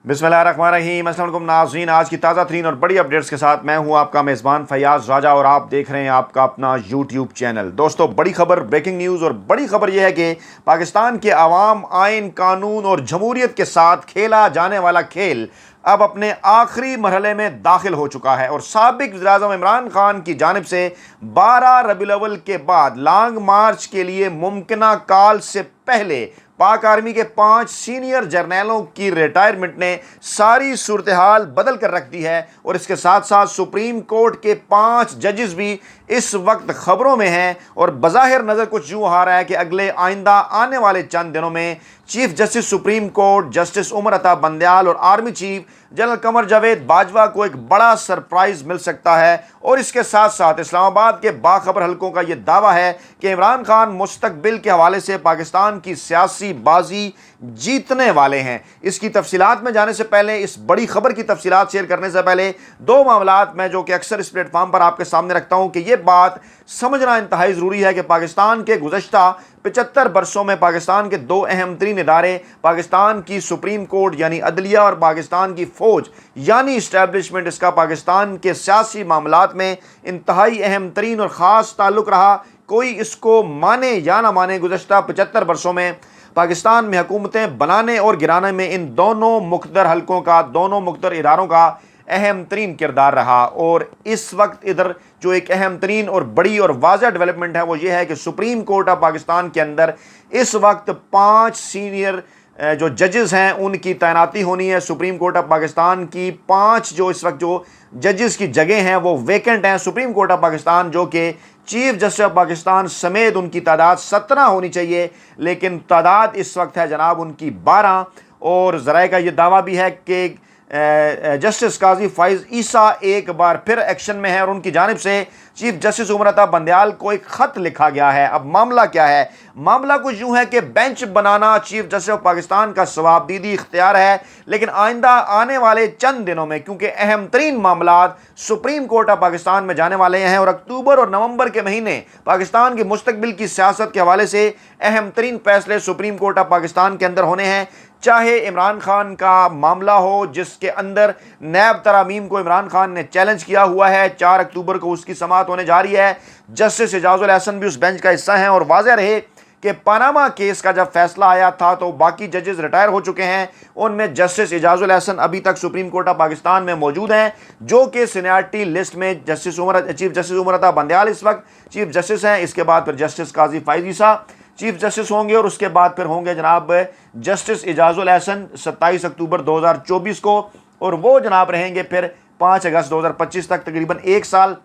बिस्मिल्लाहिर्रहमानिर्रहीम। अस्सलाम वालेकुम नाज़रीन, आज की ताज़ा तरीन और बड़ी अपडेट्स के साथ मैं हूं आपका मेज़बान फयाज़ राजा और आप देख रहे हैं आपका अपना यूट्यूब चैनल। दोस्तों, बड़ी खबर, ब्रेकिंग न्यूज़ और बड़ी खबर यह है कि पाकिस्तान के अवाम, आइन, कानून और जमहूरियत के साथ खेला जाने वाला खेल अब अपने आखिरी मरहले में दाखिल हो चुका है और साबिक वज़ीर-ए-आज़म इमरान खान की जानिब से 12 रबीउल अव्वल के बाद लॉन्ग मार्च के लिए मुमकिना कॉल से पहले पाक आर्मी के 5 सीनियर जर्नैलों की रिटायरमेंट ने सारी सूरत हाल बदल कर रख दी है और इसके साथ साथ सुप्रीम कोर्ट के 5 जजेस भी इस वक्त खबरों में हैं और बज़ाहिर नज़र कुछ यूँ आ रहा है कि अगले आइंदा आने वाले चंद दिनों में chief justice supreme court justice Umar Ata Bandial और army chief general Qamar Javed Bajwa को एक बड़ा सरप्राइज मिल सकता है। और इसके साथ साथ इस्लामाबाद के बाखबर हलकों का यह दावा है कि इमरान खान मुस्तकबिल के हवाले से पाकिस्तान की सियासी बाजी जीतने वाले हैं। इसकी तफसीलात में जाने से पहले, इस बड़ी खबर की तफसीलात शेयर करने से पहले दो मामलात मैं जो कि अक्सर इस प्लेटफॉर्म पर आपके सामने रखता हूं कि यह बात समझना इंतहाई ज़रूरी है कि पाकिस्तान के गुज़श्ता 75 बरसों में पाकिस्तान के दो अहम तरीन इदारे, पाकिस्तान की सुप्रीम कोर्ट यानी अदलिया और पाकिस्तान की फ़ौज यानी इस्टेब्लिशमेंट, इसका पाकिस्तान के सियासी मामलात में इंतहाई अहम तरीन और ख़ास ताल्लुक़ रहा। कोई इसको माने या ना माने, गुज़श्ता 75 बरसों में पाकिस्तान में हुकूमतें बनाने और गिराने में इन दोनों मुख्तर हलकों का, दोनों मुख्तर इदारों का अहम तरीन किरदार रहा। और इस वक्त इधर जो एक अहम तरीन और बड़ी और वाज़ह डेवलपमेंट है वो ये है कि सुप्रीम कोर्ट ऑफ पाकिस्तान के अंदर इस वक्त 5 सीनियर जो जजेस हैं उनकी तैनाती होनी है। सुप्रीम कोर्ट ऑफ पाकिस्तान की 5 जो इस वक्त जो जजेस की जगह हैं वो वेकेंट हैं। सुप्रीम कोर्ट ऑफ पाकिस्तान जो कि चीफ जस्टिस ऑफ पाकिस्तान समेत उनकी तादाद 17 होनी चाहिए, लेकिन तादाद इस वक्त है जनाब उनकी 12। और ज़राए का ये दावा भी है कि जस्टिस काजी फाइज ईसा एक बार फिर एक्शन में है और उनकी जानिब से चीफ जस्टिस उमर अता बंदयाल को एक ख़त लिखा गया है। अब मामला क्या है? मामला कुछ यूँ है कि bench banana chief justice of Pakistan का सवाबदीदी इख्तियार है, लेकिन आइंदा आने वाले चंद दिनों में क्योंकि अहम तरीन मामलात सुप्रीम कोर्ट ऑफ पाकिस्तान में जाने वाले हैं और अक्टूबर और नवंबर के महीने पाकिस्तान की मुस्तकबिल की सियासत के हवाले से अहम तरीन फैसले सुप्रीम कोर्ट ऑफ पाकिस्तान के अंदर होने हैं। चाहे इमरान खान का मामला हो जिसके अंदर नैब तरामीम को इमरान खान ने चैलेंज किया हुआ है, 4 अक्टूबर को उसकी समाअत होने जा रही है। जस्टिस एजाजुल एहसन भी उस बेंच का हिस्सा हैं और वाज़ेह रहे कि पनामा केस का जब फैसला आया था तो बाकी जजेस रिटायर हो चुके हैं, उनमें जस्टिस एजाजुल एहसन अभी तक सुप्रीम कोर्ट ऑफ पाकिस्तान में मौजूद हैं जो कि सीनियरिटी लिस्ट में चीफ जस्टिस उमर अता बंदयाल इस वक्त चीफ जस्टिस हैं। इसके बाद फिर जस्टिस काजी फाइज ईसा चीफ जस्टिस होंगे और उसके बाद फिर होंगे जनाब जस्टिस एजाजुल एहसन 27 अक्टूबर 2024 को, और वो जनाब रहेंगे फिर 5 अगस्त 2025 तक, तकरीबन 1 साल।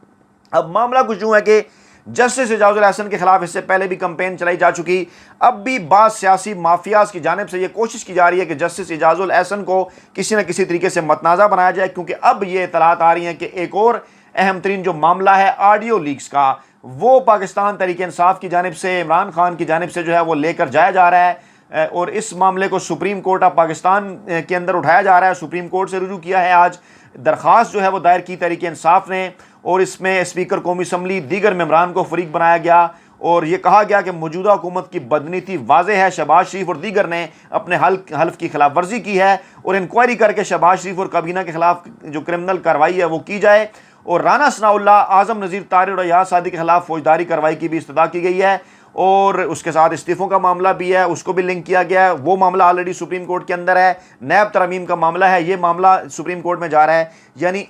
अब मामला कुछ यूँ है कि जस्टिस एजाजुल एहसन के खिलाफ इससे पहले भी कंपेन चलाई जा चुकी। अब भी बाद सियासी माफियाज की जानिब से ये कोशिश की जा रही है कि जस्टिस एजाजुल एहसन को किसी न किसी तरीके से मतनाज़ा बनाया जाए, क्योंकि अब ये इतलात आ रही हैं कि एक और अहम तरीन जो मामला है ऑडियो लीक्स का, वो पाकिस्तान तहरीक इंसाफ की जानिब से, इमरान खान की जानिब से जो है वो लेकर जाया जा रहा है और इस मामले को सुप्रीम कोर्ट ऑफ पाकिस्तान के अंदर उठाया जा रहा है। सुप्रीम कोर्ट से रुजू किया है आज दरख्वास्त जो है वो दायर की तहरीक इंसाफ ने, और इसमें स्पीकर कौमी असम्बली दीगर मेंबरान को फरीक बनाया गया और ये कहा गया कि मौजूदा हुकूमत की बदनीति वाज़ेह है। शहबाज शरीफ और दीगर ने अपने हल्फ की खिलाफ वर्जी की है और इंक्वायरी करके शहबाज शरीफ और काबीना के खिलाफ जो क्रिमिनल कार्रवाई है वो की जाए। और राना सनाउल्लाह, आज़म नज़ीर तारिर और याद सादी के खिलाफ फौजदारी कार्रवाई की भी इस्तदा की गई है और उसके साथ इस्तीफ़ों का मामला भी है, उसको भी लिंक किया गया है। वो मामला ऑलरेडी सुप्रीम कोर्ट के अंदर है। नैब तरमीम का मामला है, ये मामला सुप्रीम कोर्ट में जा रहा है। यानी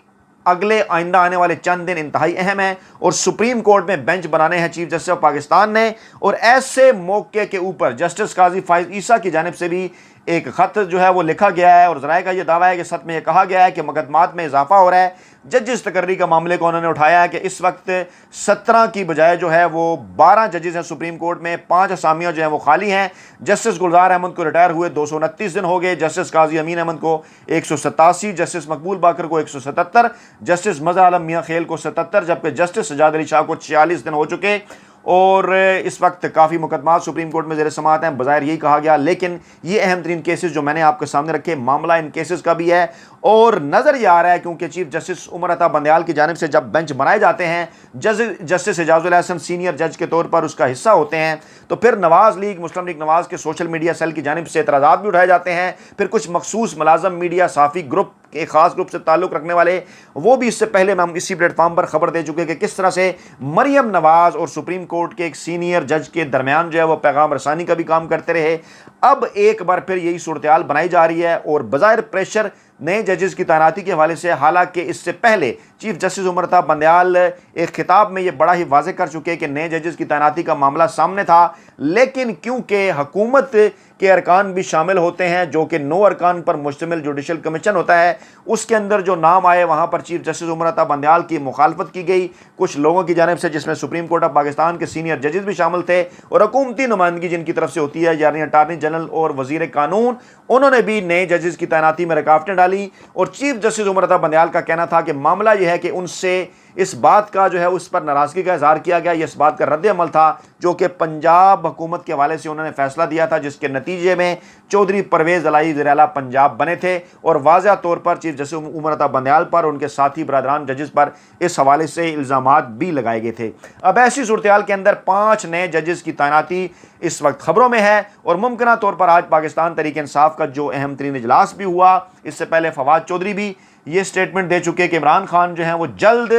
अगले आइंदा आने वाले चंद दिन इंतहाई अहम है और सुप्रीम कोर्ट में बेंच बनाने हैं चीफ जस्टिस ऑफ पाकिस्तान ने। और ऐसे मौके के ऊपर जस्टिस काजी फाइज ईसा की जानिब से भी एक ख़त जो है वो लिखा गया है और ज़राए का ये दावा है कि सच में ये कहा गया है कि मुकदमात में इजाफा हो रहा है। जजेस तकर्री का मामले को उन्होंने उठाया है कि इस वक्त 17 की बजाय जो है वो 12 जजेस हैं सुप्रीम कोर्ट में, 5 असामियाँ जो हैं वो खाली हैं। जस्टिस गुलजार अहमद को रिटायर हुए 229 दिन हो गए, जस्टिस काजी अमीन अहमद को 187, जस्टिस मकबूल बाकर को 177, जस्टिस मज़हर आलम मियाँ खेल को 77, जबकि जस्टिस सजाद अली शाह को 46 दिन हो चुके। और इस वक्त काफ़ी मुकदमा सुप्रीम कोर्ट में ज़ेर समाअत हैं, बज़ाहिर यही कहा गया, लेकिन ये अहम तरीन केसेस जो मैंने आपके सामने रखे, मामला इन केसेस का भी है और नज़र ये आ रहा है क्योंकि चीफ जस्टिस उमर अता बंदयाल की जानिब से जब बेंच बनाए जाते हैं, जस्टिस एजाजुल हसन सीनियर जज के तौर पर उसका हिस्सा होते हैं, तो फिर नवाज लीग, मुस्लिम लीग नवाज के सोशल मीडिया सेल की जानिब से एतराज़ात भी उठाए जाते हैं। फिर कुछ मखसूस मुलाजम मीडिया साफ़ी ग्रुप, एक खास ग्रुप से ताल्लुक़ रखने वाले, वो भी इससे पहले हम इसी प्लेटफॉर्म पर खबर दे चुके हैं कि किस तरह से मरियम नवाज और सुप्रीम कोर्ट के एक सीनियर जज के दरमियान जो है वो पैगाम रसानी का भी काम करते रहे। अब एक बार फिर यही सूरत हाल बनाई जा रही है और बज़ाहिर प्रेशर नए जजेस की तैनाती के हवाले से, हालांकि इससे पहले चीफ जस्टिस उमर अता बंदयाल एक खिताब में ये बड़ा ही वाज़ेह कर चुके कि नए जजेस की तैनाती का मामला सामने था, लेकिन क्योंकि हुकूमत के अरकान भी शामिल होते हैं जो कि 9 अरकान पर मुश्तमिल जुडिशल कमीशन होता है, उसके अंदर जो नाम आए वहाँ पर चीफ जस्टिस उमर अता बंदयाल की मुखालफत की गई कुछ लोगों की जानिब से, जिसमें सुप्रीम कोर्ट ऑफ पाकिस्तान के सीनियर जजेस भी शामिल थे और हुकूमती नुमाइंदगी जिनकी तरफ से होती है, यानी अटार्नी जनरल और वजीर कानून, उन्होंने भी नए जजेस की तैनाती में रुकावटें डाली। और चीफ जस्टिस उमर अता बंदयाल का कहना था कि मामला यह है कि उनसे इस बात का जो है उस पर नाराज़गी का इजहार किया गया, यह इस बात का रद्द अमल था जो कि पंजाब हुकूमत के हवाले से उन्होंने फैसला दिया था, जिसके नतीजे में चौधरी परवेज़ अलाई वज़ीर आला पंजाब बने थे और वाज़ह तौर पर चीफ जस्टिस उमर अता बंदयाल पर, उनके साथी बरदरान जजेस पर इस हवाले से इल्ज़ामात भी लगाए गए थे। अब ऐसी सूरत हाल के अंदर 5 नए जजेस की तैनाती इस वक्त खबरों में है और मुमकिन तौर पर आज पाकिस्तान तहरीक इंसाफ का जो अहम तरीन इजलास भी हुआ, इससे पहले फवाद चौधरी भी ये स्टेटमेंट दे चुके कि इमरान खान जो हैं वो जल्द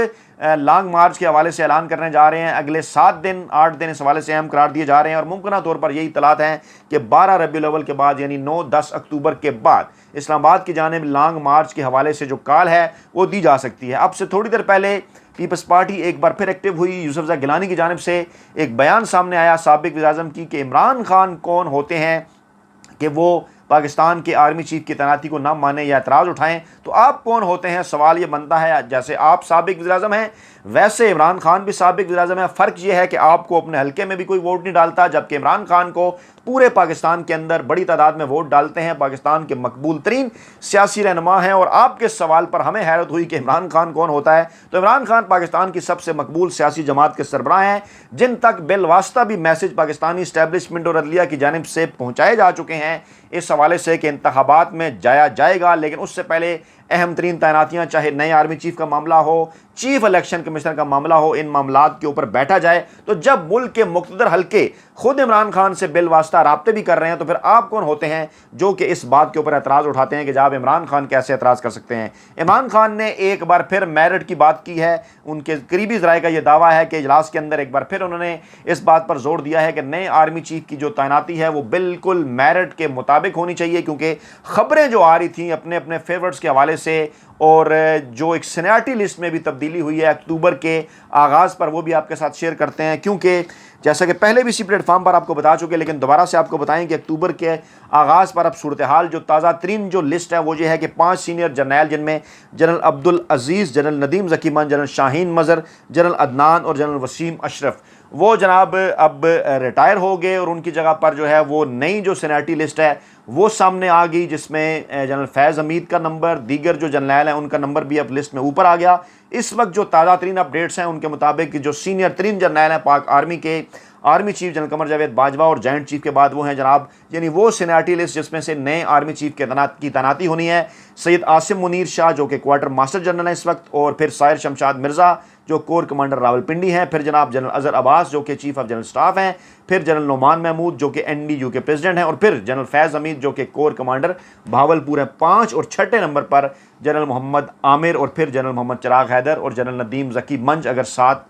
लॉन्ग मार्च के हवाले से ऐलान करने जा रहे हैं। अगले 7 दिन 8 दिन इस हवाले से अहम करार दिए जा रहे हैं और मुमकिन तौर पर यही इत्तलात हैं कि 12 रबीउल अव्वल के बाद यानी 9-10 अक्टूबर के बाद इस्लामाबाद की जानिब लॉन्ग मार्च के हवाले से जो कॉल है वो दी जा सकती है। अब से थोड़ी देर पहले पीपल्स पार्टी एक बार फिर एक्टिव हुई। यूसुफजई गिलानी की जानिब से एक बयान सामने आया साबिक वज़ीर-ए-आज़म की कि इमरान खान कौन होते हैं कि वो पाकिस्तान के आर्मी चीफ की तैनाती को ना माने या एतराज़ उठाएं, तो आप कौन होते हैं? सवाल ये बनता है, जैसे आप साबिक वज़ीर-ए-आज़म हैं वैसे इमरान खान भी साबिक वज़ीर-ए-आज़म है। फ़र्क ये है कि आपको अपने हल्के में भी कोई वोट नहीं डालता, जबकि इमरान खान को पूरे पाकिस्तान के अंदर बड़ी तादाद में वोट डालते हैं, पाकिस्तान के मकबूल तरीन सियासी रहनुमा हैं। और आपके सवाल पर हमें हैरत हुई कि इमरान खान कौन होता है, तो इमरान खान पाकिस्तान की सबसे मकबूल सियासी जमात के सरबराह हैं, जिन तक बिलवास्ता भी मैसेज पाकिस्तानी इस्टेब्लिशमेंट और अदलिया की जानिब से पहुँचाए जा चुके हैं इस हवाले से कि इंतखाबात में जाया जाएगा, लेकिन उससे पहले अहम तरीन तैनातियाँ, चाहे नए आर्मी चीफ का मामला हो, चीफ इलेक्शन कमिश्नर का मामला हो, इन मामलात के ऊपर बैठा जाए। तो जब मुल्क के मुक़्तदर हल्के खुद इमरान खान से बिलवास्ता राब्ते भी कर रहे हैं, तो फिर आप कौन होते हैं जो कि इस बात के ऊपर एतराज़ उठाते हैं कि जनाब इमरान खान कैसे एतराज़ कर सकते हैं? इमरान खान ने एक बार फिर मेरिट की बात की है। उनके करीबी ज़राए का यह दावा है कि इजलास के अंदर एक बार फिर उन्होंने इस बात पर जोर दिया है कि नए आर्मी चीफ की जो तैनाती है वो बिल्कुल मेरिट के मुताबिक होनी चाहिए, क्योंकि ख़बरें जो आ रही थी अपने अपने फेवरेट्स के हवाले से और जो एक सीनियरिटी लिस्ट में भी तब्दीली हुई है अक्टूबर के आगाज़ पर, वो भी आपके साथ शेयर करते हैं। क्योंकि जैसा कि पहले भी इसी प्लेटफॉर्म पर आपको बता चुके, लेकिन दोबारा से आपको बताएं कि अक्टूबर के आगाज़ पर अब सूरत हाल जो ताज़ा तरीन जो लिस्ट है वो ये है कि 5 सीनियर जर्नैल, जिनमें general Abdul Aziz, general Nadeem Zakiman, general Shaheen Mazhar, general Adnan और जनरल वसीम अशरफ, वो जनाब अब रिटायर हो गए और उनकी जगह पर जो है वो नई जो सीनियरिटी लिस्ट है वो सामने आ गई, जिसमें जनरल फैज़ हमीद का नंबर, दीगर जो जनरल हैं उनका नंबर भी अब लिस्ट में ऊपर आ गया। इस वक्त जो ताज़ा तरीन अपडेट्स हैं उनके मुताबिक जो सीनियर तरीन जनरल हैं पाक आर्मी के, army chief general Qamar Javed Bajwa और जॉइंट चीफ के बाद वो हैं जनाब, यानी वो सीनियरिटी लिस्ट जिसमें से नए आर्मी चीफ की तैनाती होनी है। सैयद आसिम मुनीर शाह जो कि क्वार्टर मास्टर जनरल हैं इस वक्त, और फिर साहिर शमशाद मिर्ज़ा जो कोर कमांडर रावलपिंडी हैं, फिर जनाब जनरल अज़हर अब्बास जो कि चीफ ऑफ जनरल स्टाफ हैं, फिर जनरल नोमान महमूद जो कि NDU के प्रेसिडेंट हैं, और फिर जनरल फैज़ हमीद जो कि कोर कमांडर भावलपुर हैं 5, और छठे नंबर पर जनरल मोहम्मद आमिर, और फिर जनरल मोहम्मद चिराग हैदर और जनरल नदीम ज़की मंज अगर 7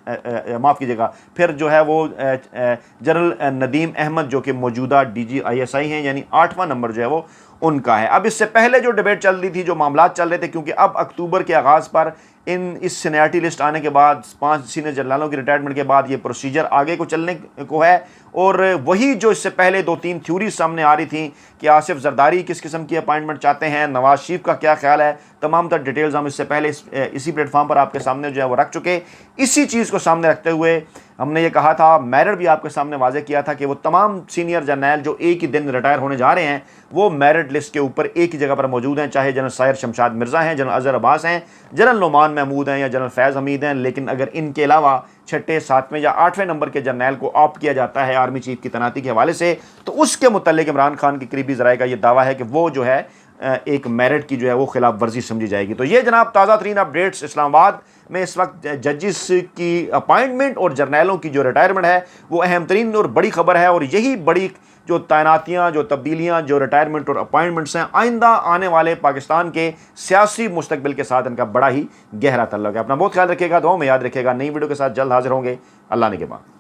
माफ़ कीजिएगा, फिर जो है वो जनरल नदीम अहमद जो कि मौजूदा DG ISI हैं, यानी 8वां नंबर जो है वो उनका है। अब इससे पहले जो डिबेट चल रही थी, जो मामला चल रहे थे, क्योंकि अब अक्टूबर के आगाज़ पर इस सीनियरिटी लिस्ट आने के बाद 5 सीनियर जनरलों की रिटायरमेंट के बाद ये प्रोसीजर आगे को चलने को है, और वही जो इससे पहले 2-3 थ्योरी सामने आ रही थी कि आसिफ जरदारी किस किस्म की अपॉइंटमेंट चाहते हैं, नवाज शरीफ का क्या ख्याल है, तमाम तर डिटेल्स हम इससे पहले इसी प्लेटफॉर्म पर आपके सामने जो है वो रख चुके। इसी चीज़ को सामने रखते हुए हमने ये कहा था, मेरिट भी आपके सामने वाज़े किया था कि वो तमाम सीनियर जनरल जो एक ही दिन रिटायर होने जा रहे हैं वो मेरिट लिस्ट के ऊपर एक ही जगह पर मौजूद हैं, चाहे जनरल साहिर शमशाद मिर्ज़ा हैं, जनरल अज़हर अब्बास हैं, जनरल नोमान महमूद हैं या जनरल फैज़ हमीद हैं, लेकिन अगर इनके अलावा छठे, सातवें या आठवें नंबर के जर्नैल को ऑप्ट किया जाता है आर्मी चीफ की तैनाती के हवाले से, तो उसके मुतल्लिक इमरान खान के करीबी ज़राए का यह दावा है कि वो जो है एक मेरिट की जो है वो खिलाफ वर्जी समझी जाएगी। तो ये जनाब ताज़ा तरीन अपडेट्स इस्लामाबाद में इस वक्त जजिस की अपॉइंटमेंट और जर्नैलों की जो रिटायरमेंट है वो अहम तरीन और बड़ी खबर है। और यही बड़ी जो तैनातियाँ, जो तब्दीलियाँ, जो रिटायरमेंट और अपॉइंटमेंट्स हैं, आइंदा आने वाले पाकिस्तान के सियासी मुस्तकबिल के साथ इनका बड़ा ही गहरा तल्लुक है। अपना बहुत ख्याल रखिएगा, दुआओं में याद रखिएगा। नई वीडियो के साथ जल्द हाजिर होंगे। अल्लाह ने के बाद।